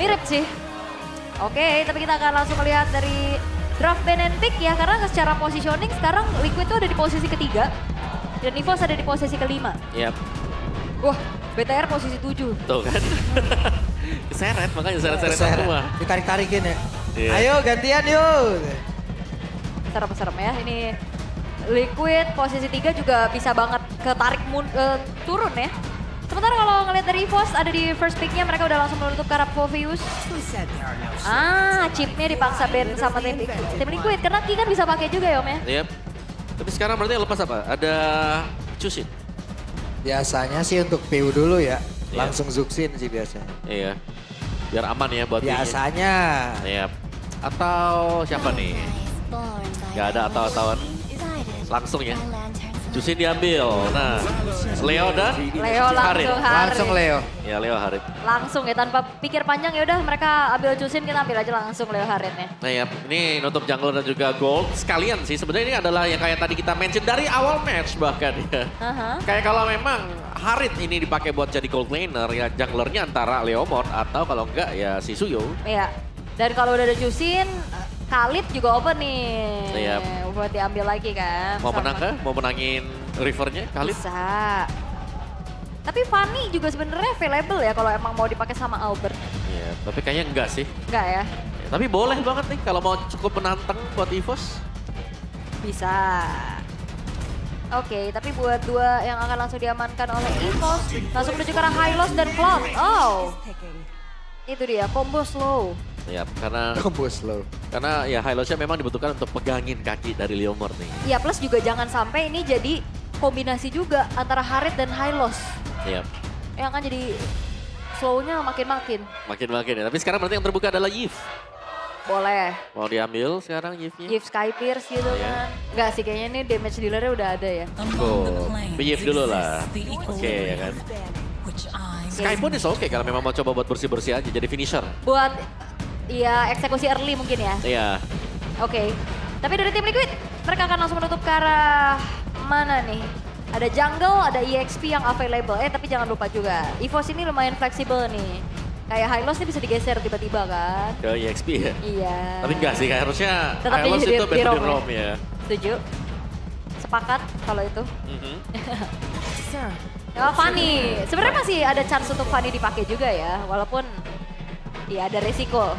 Mirip sih. Oke, tapi kita akan langsung melihat dari draft ban and pick ya. Karena secara positioning sekarang Liquid tuh ada di posisi ketiga. Dan EVOS ada di posisi kelima. Yap. Wah, BTR posisi 7. Tuh kan. Keseret, makanya seret-seret Keseret. semua. Ditarik-tarikin ya. Iya. Ayo gantian yuk. Serem-serem ya. Ini Liquid posisi 3 juga bisa banget ketarik turun ya. Sementara kalau ngeliat dari EVOS ada di first picknya mereka udah langsung menutup ke arah Phoveus. Chipnya dipaksa ban sama tim Liquid karena Ki kan bisa pakai juga ya Om ya. Yap. Tapi sekarang berarti yang lepas apa? Ada Chusin. Biasanya sih untuk PU dulu ya. Iya. Langsung Zuxin sih biasanya. Iya. Biar aman ya buat B-nya. Biasanya. Yap. Atau siapa nih? Gak ada atau-atauan. Langsung ya. Chusin diambil. Nah, Leo dan Leo Harit. langsung Harit. Langsung Leo. Ya Leo Harit. Langsung ya tanpa pikir panjang ya udah mereka ambil Chusin kita ambil aja langsung Leo Haritnya. Nah ya, ini nutup jungle dan juga gold. Sekalian sih, sebenarnya ini adalah yang kayak tadi kita mention dari awal match bahkan ya. Kayak kalau memang Harit ini dipakai buat jadi gold laner, ya junglernya antara Leomord atau kalau enggak ya si Suyo. Iya. Dan kalau udah ada Chusin, Khalid juga open nih. Iya. Buat diambil lagi kan. Mau Sama- menang kah? Mau menangin rivernya Khalid? Bisa. Tapi Fanny juga sebenarnya available ya kalau emang mau dipakai sama Albert. Iya, tapi kayaknya enggak sih. Enggak ya? Ya, tapi boleh banget nih kalau mau cukup menantang buat EVOS. Bisa. Oke, tapi buat dua yang akan langsung diamankan oleh EVOS, langsung menuju ke arah Hylos dan Cloud. Oh, itu dia, combo slow. Ya, karena Bos lo. ya Hylosnya memang dibutuhkan untuk pegangin kaki dari Leomord nih. Iya, plus juga jangan sampai ini jadi kombinasi juga antara Harit dan Hylos. Iya, Yang kan jadi slow-nya makin-makin. makin-makin ya. Tapi sekarang berarti yang terbuka adalah Yves. Boleh. Mau diambil sekarang Yves-nya? Give Sky Pierce gitu Iya. kan. Enggak sih, kayaknya ini damage dealer-nya udah ada ya. Go. Yves dulu lah. Oke ya kan. Sky pun is oke kalau memang mau coba buat bersih-bersih aja jadi finisher. Buat, ya eksekusi early mungkin ya. Iya. Oke, tapi dari tim Liquid, mereka akan langsung menutup ke arah mana nih? Ada jungle, ada EXP yang available. Tapi jangan lupa juga, EVOS ini lumayan fleksibel nih. Kayak Hylos ini bisa digeser tiba-tiba kan? Ke EXP ya. Iya. Tapi enggak sih, kayak harusnya Tetap Hylos di itu better di Rome ya? Rome ya. Setuju? Sepakat kalau itu. Mhm. Ya, Fanny. Sebenarnya masih ada chance untuk Fanny dipakai juga ya, walaupun ya ada resiko.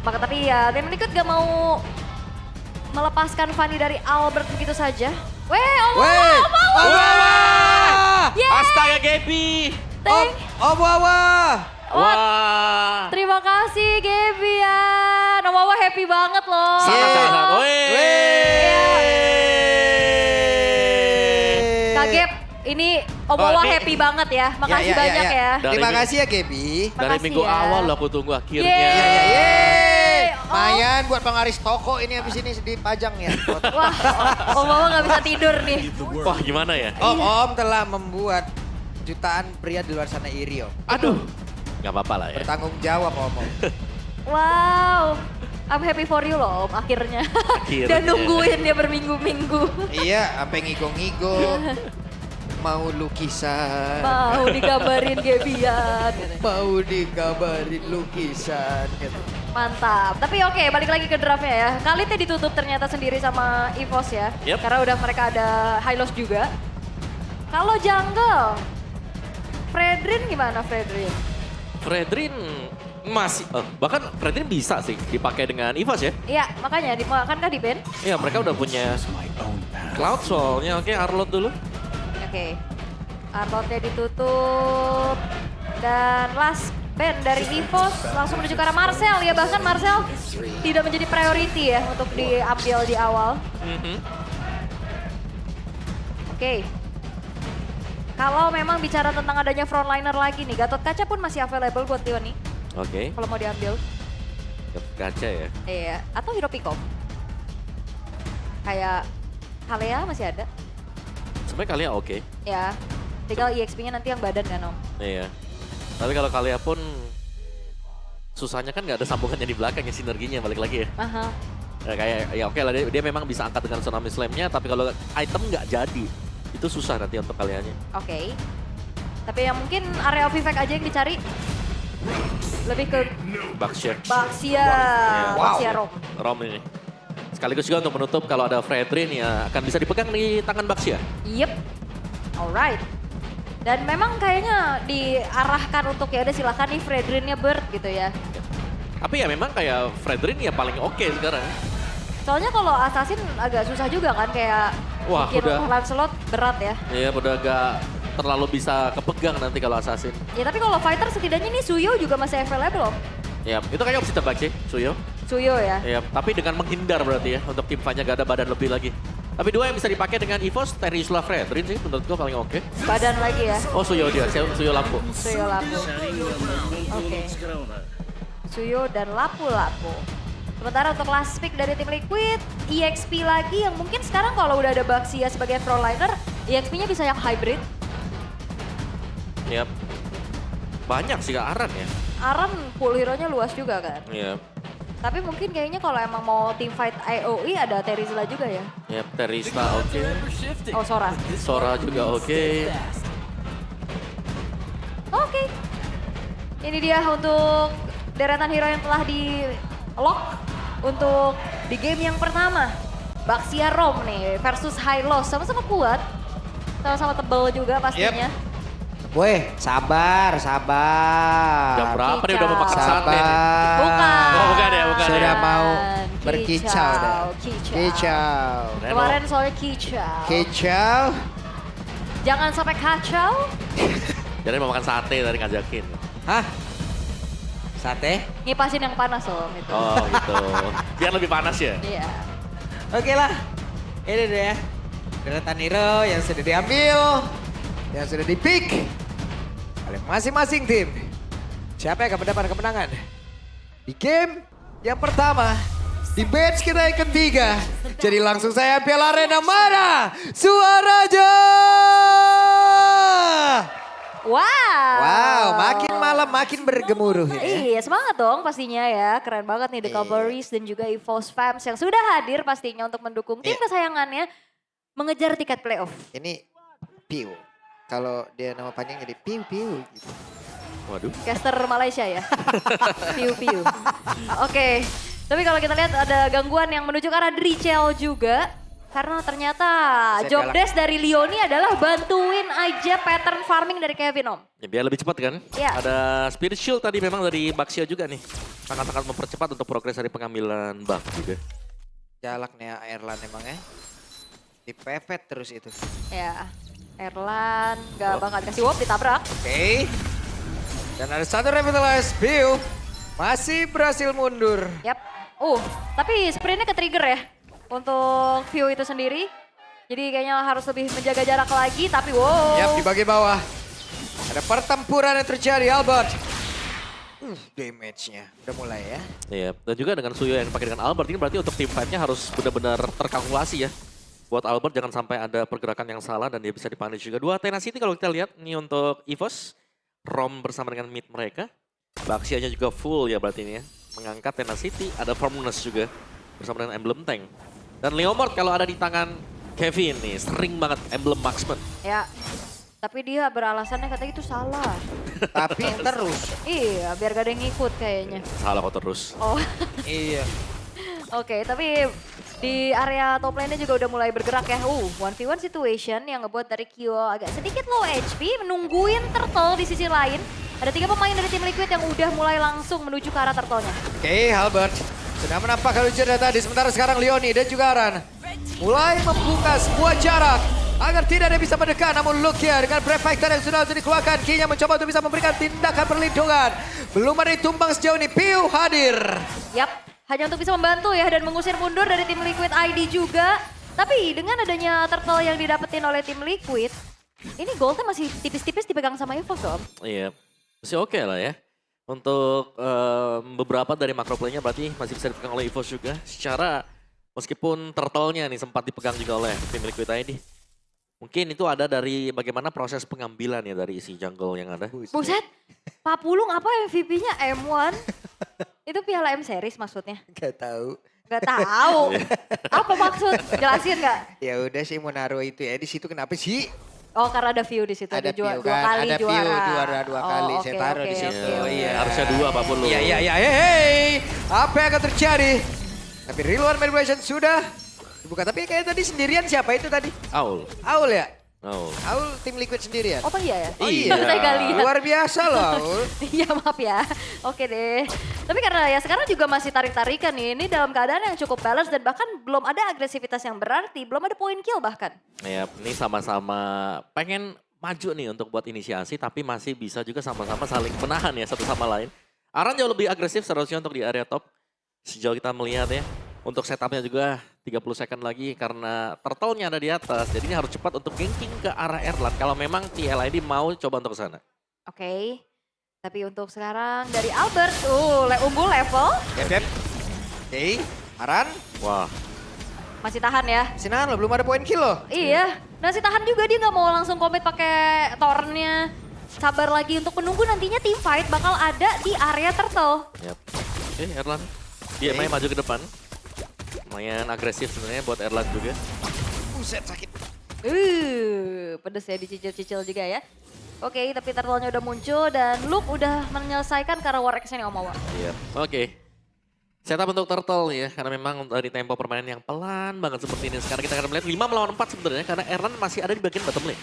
Maka tapi ya tim Liquid gak mau melepaskan Fanny dari Albert begitu saja. Weh, Wah! Yeay! Astaga Gaby. Thank. Wah. Wah. Terima kasih Gebian. Wawa happy banget loh. Sangat-sangat. Kaget. Ini Wawa ini- happy banget ya. Makasih banyak ya. Terima Dari kasih ya Gaby. Dari Makasih minggu ya. awal loh aku tunggu akhirnya. Yeay. Mayan buat pengaris toko ini habis ini dipajang ya. Wah, Wawa gak bisa tidur nih. Wah gimana ya? Om telah membuat jutaan pria di luar sana iri om. Aduh. Gak apa-apa lah ya. Bertanggung jawab om. Wow. I'm happy for you loh Om, akhirnya. Akhirnya. Dan nungguin dia berminggu-minggu. Iya, sampai ngigo-ngigo. Mau lukisan. Mau digambarin Gebian. Mau dikabarin lukisan. Gitu. Mantap. Tapi oke, balik lagi ke draftnya ya. Khalidnya ditutup ternyata sendiri sama EVOS ya. Yep. Karena udah mereka ada Hylos juga. Kalau jungle, Fredrin gimana Fredrin? Fredrin masih, bahkan Fredrin bisa sih dipakai dengan EVOS ya. Iya, makanya akankah di ban? Iya mereka udah punya Cloud soalnya. Oke, Arlot dulu. Oke. Arlotnya ditutup. Dan last ban dari EVOS langsung menuju ke arah Marcel. Ya bahkan Marcel tidak menjadi priority ya untuk diambil di awal. Mhm. Oke. Kalau memang bicara tentang adanya frontliner lagi nih, Gatot Kaca pun masih available buat Leon nih. Oke, Kalau mau diambil. gacha ya. Iya. Atau Hero Pickup. Kayak Kalea masih ada. Sebenarnya kalian oke. Ya. Tinggal EXP-nya nanti yang badan kan Om. Iya. Tapi kalau kalian pun susahnya kan nggak ada sambungannya di belakang ya, sinerginya balik lagi ya. Aha. Ya, kayak ya oke lah dia memang bisa angkat dengan Tsunami Slam-nya, tapi kalau item nggak jadi itu susah nanti untuk kaliannya. Oke. Tapi yang mungkin area of effect aja yang dicari. Lebih ke Baxia. Baxia, Wow. Baxia Rom. Rom ini. Sekaligus juga untuk menutup kalau ada Fredrin ya akan bisa dipegang di tangan Baxia. Yep, alright. Dan memang kayaknya diarahkan untuk ya udah silakan nih Fredrinnya Bird gitu ya. Tapi ya memang kayak Fredrin ya paling oke sekarang. Soalnya kalau Assassin agak susah juga kan kayak Wah, bikin udah. Lancelot berat ya. Iya udah agak terlalu bisa kepegang nanti kalau Assassin. Ya tapi kalau fighter setidaknya nih Suyo juga masih available loh. Ya itu kayaknya opsi tebak sih, Suyo. Suyo ya. Ya, tapi dengan menghindar berarti ya untuk tim fight-nya gak ada badan lebih lagi. Tapi dua yang bisa dipakai dengan EVOS, Terisla Fredrin sih menurut gue paling oke. Badan lagi ya. Oh Suyo dia, Suyo lampu. Suyo Lapu. Oke. Suyo dan Lapu-Lapu. Sementara untuk last pick dari tim Liquid, EXP lagi yang mungkin sekarang kalau udah ada Baxia sebagai frontliner, EXP-nya bisa yang hybrid. Yap. Banyak sih Aran ya. Aram pool hero-nya luas juga kan. Iya. Tapi mungkin kayaknya kalau emang mau team fight AOE ada Terizla juga ya. Yap, Terisla oke. Oh Sora. Sora juga oke. Oke. Ini dia untuk deretan hero yang telah di lock untuk di game yang pertama. Baxia Rom nih versus Hylos. Sama-sama kuat. Sama-sama tebel juga pastinya. Woi, sabar. Jam berapa nih udah mau makan Kicau. sate nih? Bukan. Oh, bukan ya, bukan Sudah ya. mau Kicau, berkicau dah. Kicau. Kicau. Kemarin soalnya kicau. Kicau. Jangan sampai kacau. Jadi mau makan sate tadi ngajakin. Hah? Sate? Ngipasin yang panas loh itu. Oh gitu. Biar lebih panas ya. Iya. Oke lah. Ini deh ya. Deretan hero yang sudah diambil. Yang sudah di-pick oleh masing-masing tim. Siapa yang akan mendapat kemenangan? Di game yang pertama, di match kita yang ketiga. Jadi langsung saya Piala Arena mana? Suaranya! Wow, makin malam makin bergemuruh ya. Iya, semangat dong pastinya ya. Keren banget nih The Cavalrys dan juga EVOS Fams yang sudah hadir pastinya untuk mendukung tim kesayangannya mengejar tiket playoff. Ini Piu. Kalau dia nama panjang jadi Piu-Piu gitu. Waduh. Caster Malaysia ya. Piu-piu. Oke. Tapi kalau kita lihat ada gangguan yang menuju ke arah Drichel juga. Karena ternyata Saya job galak. desk dari Leoni adalah bantuin aja pattern farming dari Kevin Om. Ya, biar lebih cepat kan. Iya. Ada Spirit Shield tadi memang dari Baxia juga nih. Sangat-sangat mempercepat untuk progres dari pengambilan buff juga. Jalak nih Airlan emang ya. Dipepet terus itu. Ya, Erlan gak bakal dikasih wop, ditabrak. Oke. Dan ada satu revitalize Piu. Masih berhasil mundur. Yap. Tapi sprintnya ke-trigger ya. Untuk view itu sendiri. Jadi kayaknya harus lebih menjaga jarak lagi, tapi wow. Yap, di bagian bawah. Ada pertempuran yang terjadi, Albert. Damage-nya udah mulai ya. Iya, dan juga dengan Suyo yang dipakai dengan Albert ini berarti untuk tim fight-nya harus benar-benar terkalkulasi ya. Buat Albert jangan sampai ada pergerakan yang salah dan dia bisa dipunish juga. Dua Tenacity kalau kita lihat ini untuk EVOS. Rom bersama dengan mid mereka. Baxianya juga full ya berarti ini ya. Mengangkat Tenacity, ada Firmness juga bersama dengan Emblem Tank. Dan Leomord kalau ada di tangan Kevin nih, sering banget Emblem Marksman. Ya, tapi dia beralasannya katanya itu salah. Tapi terus. Iya, biar gak ada yang ngikut kayaknya. Salah kok terus. Oh, Iya. oke. Tapi di area top lane-nya juga udah mulai bergerak ya. 1v1 situation yang ngebuat dari Kyo agak sedikit low HP, menungguin Turtle di sisi lain. Ada 3 pemain dari tim Liquid yang udah mulai langsung menuju ke arah Turtle-nya. Oke, Albert sudah menampakkan ujian tadi. Sementara sekarang Leoni dan juga Aran mulai membuka sebuah jarak agar tidak ada yang bisa mendekat. Namun Lukia dengan Brave Fighter yang sudah dikeluarkan, Kinya mencoba untuk bisa memberikan tindakan perlindungan. Belum ada yang tumbang sejauh ini. Piu hadir. Yap, hanya untuk bisa membantu ya dan mengusir mundur dari tim Liquid ID juga. Tapi dengan adanya Turtle yang didapetin oleh tim Liquid, ini goldnya masih tipis-tipis dipegang sama EVOS Om. Iya, masih oke lah ya. Untuk beberapa dari macro play-nya berarti masih bisa dipegang oleh EVOS juga. Secara meskipun turtle-nya nih sempat dipegang juga oleh tim Liquid ID. Mungkin itu ada dari bagaimana proses pengambilan ya dari isi jungle yang ada. Buset, Pak Pulung apa MVP-nya M1? Itu piala M Series maksudnya? Gak tahu. Gak tahu. Apa maksud? Jelasin gak? Ya udah sih mau naruh itu ya di situ, kenapa sih? Oh karena ada view di situ, Ada dua view kan, kali ada view juara. dua kali. Saya taruh di situ. Oh Iya. Harusnya 2 Pak Pulu. Iya. Hey, apa yang akan terjadi? Tapi Real One Manipulation sudah dibuka. Tapi kayaknya tadi sendirian siapa itu tadi? Aul. Aul ya? Aul. Aul tim Liquid sendirian. Oh iya ya? Oh iya. Saya nggak lihat. Luar biasa loh Aul. Iya maaf ya. Oke deh. Tapi karena ya sekarang juga masih tarik-tarikan nih. Ini dalam keadaan yang cukup balance dan bahkan belum ada agresivitas yang berarti. Belum ada point kill bahkan. Ya, ini sama-sama pengen maju nih untuk buat inisiasi, tapi masih bisa juga sama-sama saling menahan ya satu sama lain. Aran jauh lebih agresif seharusnya untuk di area top. Sejauh kita melihat ya. Untuk setupnya juga 30 second lagi karena turtle-nya ada di atas. Jadi ini harus cepat untuk ganking ke arah Erlan. Kalau memang TLID mau coba untuk ke sana. Oke. Tapi untuk sekarang dari Albert. Unggul level. Yep. Oke, Aran. Wah, Masih tahan ya. Sinahan loh, belum ada point kill loh. Iya. Masih tahan juga, dia nggak mau langsung komit pakai torrentnya. Sabar lagi untuk menunggu nantinya team fight bakal ada di area turtle. yap. Erlan. Dia main maju ke depan. Lumayan agresif sebenarnya buat Erlan juga. Buset sakit. Pedes ya dicicil-cicil juga ya. Oke, tapi turtle-nya udah muncul dan Luke udah menyelesaikan karena War X-nya nih Omawa. Iya. Oke. Setup untuk Turtle ya, karena memang dari tempo permainan yang pelan banget seperti ini. Sekarang kita akan melihat 5 melawan 4 sebenarnya karena Erlan masih ada di bagian bottom lane.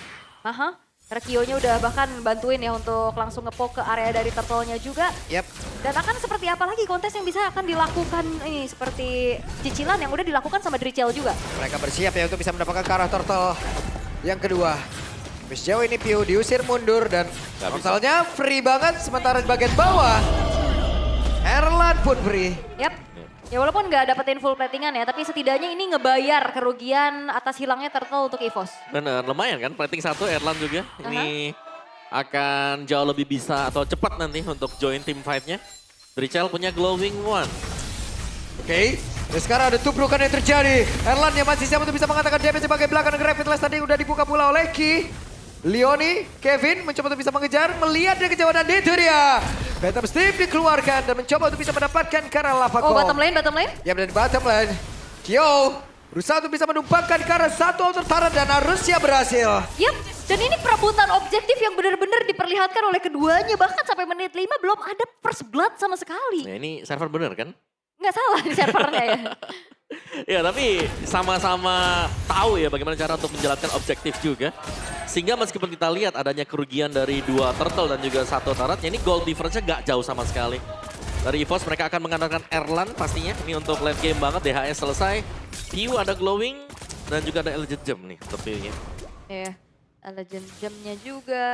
Aha. Karena Kyo-nya udah bahkan bantuin ya untuk langsung ngepoke ke area dari turtle-nya juga. Yap. Dan akan seperti apa lagi kontes yang bisa akan dilakukan ini seperti cicilan yang udah dilakukan sama Drichel juga. Mereka bersiap ya untuk bisa mendapatkan ke arah turtle yang kedua. Tapi sejauh ini Pio diusir mundur dan Gak bisa. turtle-nya free banget. Sementara di bagian bawah, Erlan pun free. Yap. Ya walaupun nggak dapetin full platingan ya, tapi setidaknya ini ngebayar kerugian atas hilangnya turtle untuk EVOS. Bener, lumayan kan plating 1 Erlan juga. Ini akan jauh lebih bisa atau cepat nanti untuk join tim fight-nya. Drichel punya glowing one. Oke, dan sekarang ada tubrukan yang terjadi. Erlan yang masih siap untuk bisa mengatakan damage sebagai belakang Gravitas tadi udah dibuka pula oleh Ki. Leoni, Kevin mencoba untuk bisa mengejar, melihat dari kejauhan dan itu dia. Phantom Steam dikeluarkan dan mencoba untuk bisa mendapatkan karena lava Oh Gong. bottom lane. Ya dan bottom lane. Kyo berusaha untuk bisa menumpangkan ke arah satu outer turret dan harusnya berhasil. Yap, dan ini perebutan objektif yang benar-benar diperlihatkan oleh keduanya. Bahkan sampai menit 5 belum ada first blood sama sekali. Nah ini server bener kan? Nggak salah di servernya ya. Ya tapi sama-sama tahu ya bagaimana cara untuk menjalankan objektif juga. Sehingga meskipun kita lihat adanya kerugian dari 2 turtle dan juga 1 turret, ya ini gold difference-nya gak jauh sama sekali. Dari EVOS mereka akan mengandalkan Erlan pastinya. Ini untuk late game banget, DHS selesai. Piu ada glowing dan juga ada Elegant Gem nih untuk Piu-nya. Iya, ada jam-jamnya juga.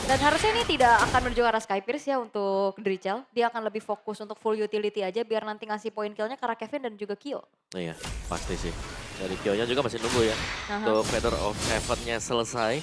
Dan harusnya ini tidak akan menuju ke arah Skypierce ya untuk Drichel. Dia akan lebih fokus untuk full utility aja biar nanti ngasih point kill-nya ke arah Kevin dan juga Kyo. Iya, pasti sih. Dari Kyo-nya juga masih nunggu ya. Untuk Feather of Heaven-nya selesai.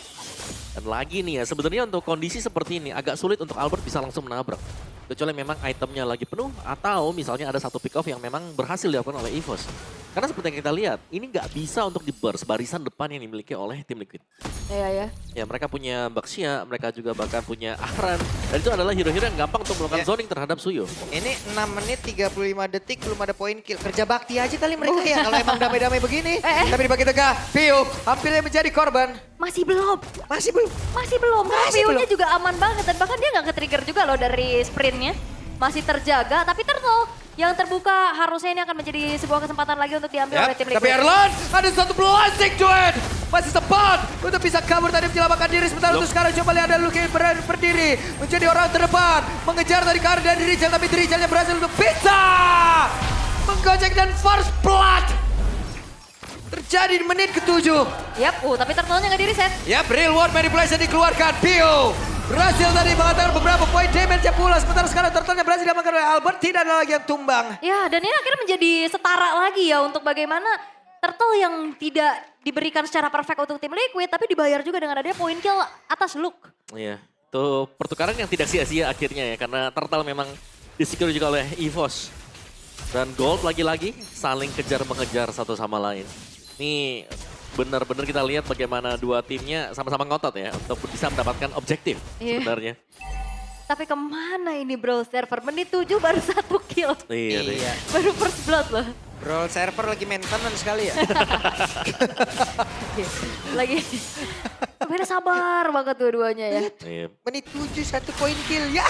Dan lagi nih ya, sebenarnya untuk kondisi seperti ini agak sulit untuk Albert bisa langsung menabrak. Kecuali memang itemnya lagi penuh atau misalnya ada satu pick off yang memang berhasil dilakukan oleh EVOS. Karena seperti yang kita lihat, ini nggak bisa untuk di burst barisan depan yang dimiliki oleh tim Liquid. Iya ya. Ya mereka punya Baxia, mereka juga bahkan punya Aran. Dan itu adalah hero-hero yang gampang untuk melakukan zoning terhadap Suyo. Ini 6 menit 35 detik belum ada poin kill. Kerja bakti aja kali mereka ya kalau emang damai-damai begini. Tapi di bagian tengah, Pio hampir menjadi korban. Masih belum. Masih belum. Karena Masih Pio-nya belum. juga aman banget dan bahkan dia nggak ke-trigger juga loh dari sprintnya. Masih terjaga, tapi Turtle yang terbuka harusnya ini akan menjadi sebuah kesempatan lagi untuk diambil oleh tim Liquid. Tapi Erlan ada satu blasting duet. Masih sempat untuk bisa kabur tadi menyelamatkan diri. Sementara untuk sekarang coba lihat ada Luke berdiri. Menjadi orang terdepan. Mengejar dari karir dan Drichel. Tapi Drichelnya berhasil untuk bisa menggocek dan first blood. Terjadi di menit ke-7. Yap, tapi Turtle-nya nggak di-reset. Yap, Real World Manipulation dikeluarkan. Pio berhasil tadi mengatakan beberapa poin damage-nya pula. Sementara sekarang turtle-nya berhasil diamankan oleh Albert. Tidak ada lagi yang tumbang. Ya, dan ini akhirnya menjadi setara lagi ya untuk bagaimana Turtle yang tidak diberikan secara perfect untuk tim Liquid, tapi dibayar juga dengan adanya point kill atas Luke. Iya, itu pertukaran yang tidak sia-sia akhirnya ya. Karena Turtle memang disecure juga oleh EVOS. Dan Gold lagi-lagi saling kejar-mengejar satu sama lain. Ini benar-benar kita lihat bagaimana dua timnya sama-sama ngotot ya untuk bisa mendapatkan objektif sebenarnya. Tapi kemana ini bro, server menit 7 baru 1 kill. Iya. Baru first blood loh. Bro, server lagi maintenance sekali ya. lagi Mainnya sabar banget dua-duanya ya. Iya. Menit 7 1 poin kill ya.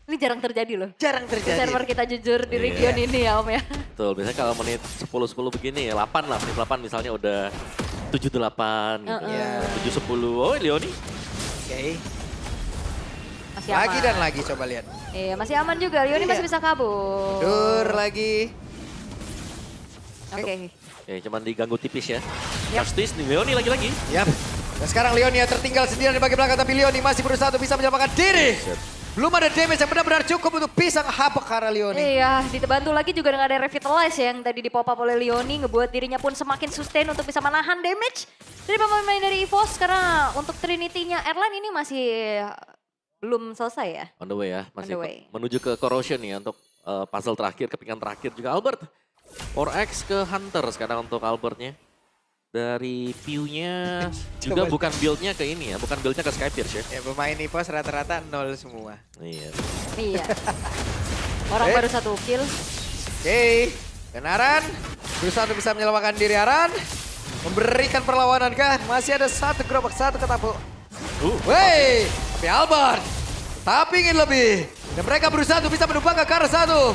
Ini jarang terjadi loh. Jarang Di terjadi. server kita jujur di Iya. region ini ya Om ya. Betul, biasanya kalau menit 10-10 begini ya 8 lah, menit 8 misalnya udah 7-8 gitu. Iya. 7-10, oh Leoni. Oke. Masih aman. Lagi dan lagi coba lihat. Iya masih aman juga, Leoni Iya. masih bisa kabur. Dur lagi. Oke. Ya cuman diganggu tipis ya. Yap. Justice nih Leoni lagi-lagi. Yap. Dan sekarang Leonia tertinggal sendirian di bagian belakang, tapi Leoni masih berusaha untuk bisa menyelamatkan diri. Belum ada damage yang benar-benar cukup untuk bisa ngehapek ke arah Leoni. Iya, dibantu lagi juga dengan ada revitalize yang tadi di pop up oleh Leoni, ngebuat dirinya pun semakin sustain untuk bisa menahan damage dari pemain dari EVOS, karena untuk Trinity-nya Erlan ini masih belum selesai ya. On the way ya, masih On the way. menuju ke Corrosion ya untuk puzzle terakhir, kepingan terakhir juga Albert. 4X ke Hunter sekarang untuk Albertnya. Dari view-nya juga Coba. bukan build-nya ke ini ya, bukan build-nya ke Skypierce ya. Ya pemain EVOS rata-rata 0 semua. Iya. Iya. Orang baru 1 kill. Oke, dan Aran berusaha untuk bisa menyelamatkan diri Aran. Memberikan perlawanan kah? Masih ada satu gerobak, satu ketapuk. Wey, tapi Albert tapi ingin lebih. Dan mereka berusaha untuk bisa menumpang ke arah satu.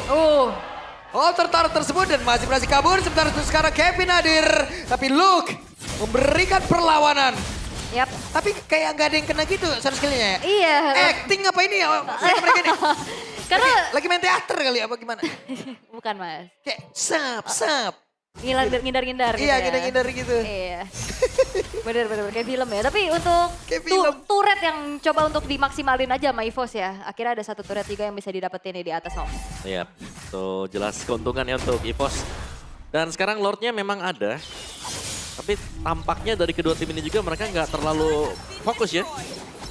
Tertarik tersebut dan masih berhasil kabur. Sementara itu sekarang Kevin hadir. Tapi Luke memberikan perlawanan. Yap. Tapi kayak nggak ada yang kena gitu sound skill-nya ya. Iya. Acting apa ini ya mereka ini? Karena Lagi main teater kali apa gimana? bukan Mas. Kayak sap. Ngindar-ngindar gitu Iya, ya. ngindar-ngindar gitu. Iya. Bener kayak film ya. Tapi untuk Kayak film. turret yang coba untuk dimaksimalin aja sama EVOS ya. Akhirnya ada satu turret juga yang bisa didapetin nih di atas Om. Iya, so jelas keuntungannya untuk EVOS. Dan sekarang Lordnya memang ada. Tapi tampaknya dari kedua tim ini juga mereka nggak terlalu fokus ya.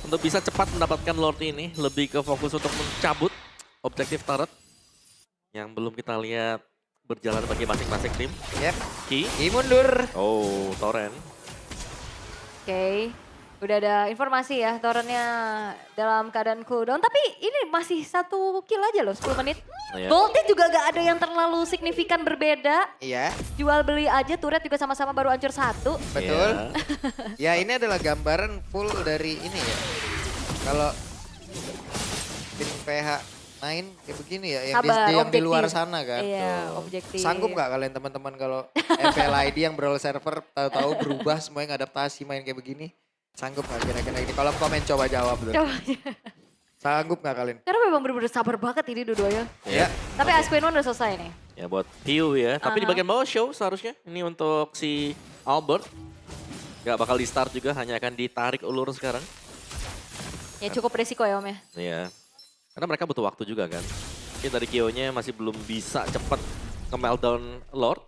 Untuk bisa cepat mendapatkan Lord ini. Lebih ke fokus untuk mencabut objektif turret. Yang belum kita lihat berjalan bagi masing-masing tim. Yep. Ki. Mundur. Oh, Torrent. Oke. Udah ada informasi ya, Torrentnya dalam keadaan cooldown. Tapi ini masih 1 kill aja loh, 10 menit. Iya. Goldnya juga gak ada yang terlalu signifikan berbeda. Iya, Jual beli aja, turret juga sama-sama baru hancur 1. betul. Iya. Ya ini adalah gambaran full dari ini ya. Kalau tim PH main kayak begini ya, yang, Sabar, yang di luar objektif. sana kan. Iya, objektif. Sanggup nggak kalian teman-teman kalau FLID yang brawl server tahu-tahu berubah semuanya ngadaptasi main kayak begini? Sanggup nggak kira-kira ini? Kalau komen coba jawab dulu. Coba. Sanggup nggak kalian? Karena memang bener-bener sabar banget ini dua-duanya. Ya. Tapi Ice Queen 1 udah selesai nih. Ya buat view ya. Tapi di bagian bawah show seharusnya. Ini untuk si Albert. Gak bakal di start juga, hanya akan ditarik ulur sekarang. Ya cukup resiko ya Om ya. Iya. Karena mereka butuh waktu juga kan. Mungkin dari Kyo-nya masih belum bisa cepat nge-meltdown Lord.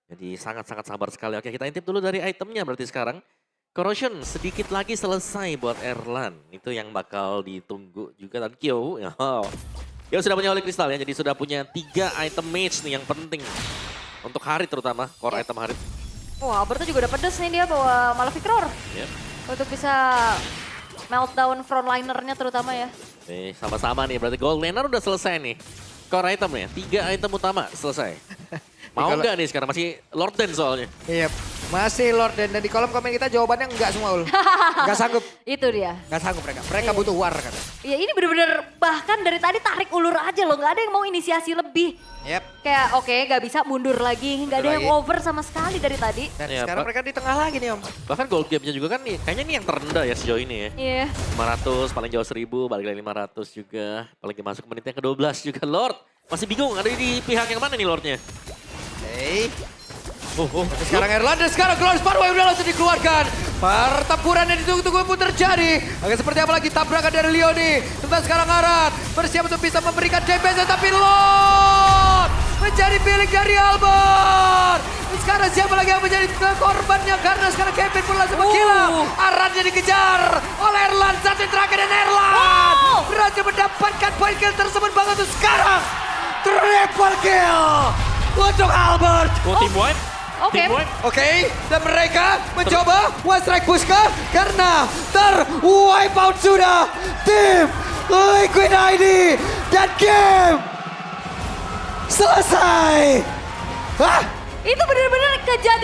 Jadi sangat-sangat sabar sekali. Oke, kita intip dulu dari itemnya berarti sekarang. Corrosion sedikit lagi selesai buat Erlan. Itu yang bakal ditunggu juga. Dan Kyo, Kyo sudah punya Holy Crystal ya. Jadi sudah punya 3 item mage nih yang penting. Untuk Harit terutama, core item Harit. Wah, Alberto juga udah pedes nih dia bawa Malefic Roar. Ya. Untuk bisa meltdown frontlinernya terutama ya. Nih, sama-sama nih. Berarti gold laner udah selesai nih. Core item ya, 3 item utama selesai. Mau nggak nih sekarang? Masih Lord Den soalnya. Iya, masih Lord dan di kolom komen kita jawabannya enggak semua Ul. Enggak sanggup, Itu dia. enggak sanggup mereka. Mereka Iya. butuh war kan. Ya ini bener-bener bahkan dari tadi tarik ulur aja loh. Nggak ada yang mau inisiasi lebih. Yep. Kayak oke nggak bisa mundur lagi. Nggak ada Mundur yang lagi. over sama sekali dari tadi. Dan Iya, sekarang Pak. mereka di tengah lagi nih Om. Bahkan gold gapnya juga kan nih, kayaknya ini yang terendah ya sejauh ini ya. Iya. 500, paling jauh 1000, balik lagi 500 juga. Apalagi masuk menit yang ke-12 juga Lord. Masih bingung, ada di pihak yang mana nih Lordnya? Oke. Tapi Sekarang Erlanda, sekarang Glorious Parway udah langsung dikeluarkan. Pertempuran yang ditunggu-tunggu pun terjadi. Akan seperti apa lagi tabrakan dari Leoni. Tentang sekarang Aran bersiap untuk bisa memberikan DPS, tapi Lord menjadi milik dari Albert. Sekarang siapa lagi yang menjadi korbannya, karena sekarang Kevin pun langsung menghilang. Arannya dikejar oleh Erlan, satu yang terakhir dan Erlan berhasil mendapatkan poin kill tersebut banget tuh sekarang. Triple kill untuk Albert. Oh, team wipe? Oke. Team wipe? Oke, dan mereka mencoba one strike push karena ter-wipe out sudah tim Liquid ID dan game selesai. Hah? Itu bener-bener kejadian.